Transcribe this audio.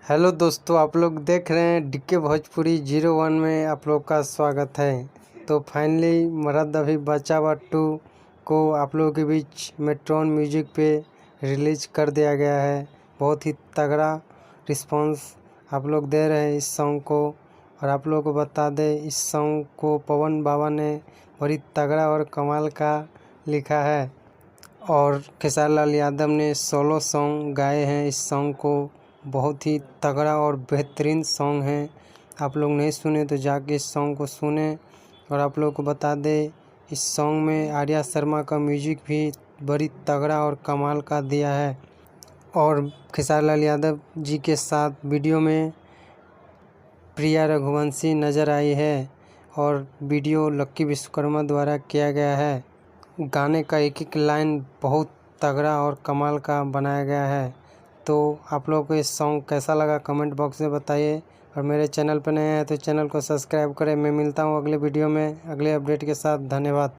Hello दोस्तों, आप लोग देख रहे हैं डीके भोजपुरी 01 में आप लोग का स्वागत है। तो फाइनली मरद अभी बचा हुआ 2 को आप लोगों के बीच मेट्रोन म्यूजिक पे रिलीज कर दिया गया है। बहुत ही तगड़ा रिस्पांस आप लोग दे रहे हैं इस सॉन्ग को। और आप लोगों को बता दें, इस सॉन्ग को पवन बाबा ने बड़ी तगड़ा और कमाल का लिखा है और खेसारी लाल यादव ने सोलो सॉन्ग गाए हैं। इस सॉन्ग को बहुत ही तगड़ा और बेहतरीन सॉन्ग है। आप लोग नहीं सुने तो जाके इस सॉन्ग को सुने। और आप लोग को बता दें, इस सॉन्ग में आर्या शर्मा का म्यूजिक भी बड़ी तगड़ा और कमाल का दिया है। और खेसारी लाल यादव जी के साथ वीडियो में प्रिया रघुवंशी नज़र आई है और वीडियो लक्की विश्वकर्मा द्वारा किया गया है। गाने का एक एक लाइन बहुत तगड़ा और कमाल का बनाया गया है। तो आप लोगों को इस सॉन्ग कैसा लगा कमेंट बॉक्स में बताइए। और मेरे चैनल पर नए हैं तो चैनल को सब्सक्राइब करें। मैं मिलता हूँ अगले वीडियो में अगले अपडेट के साथ। धन्यवाद।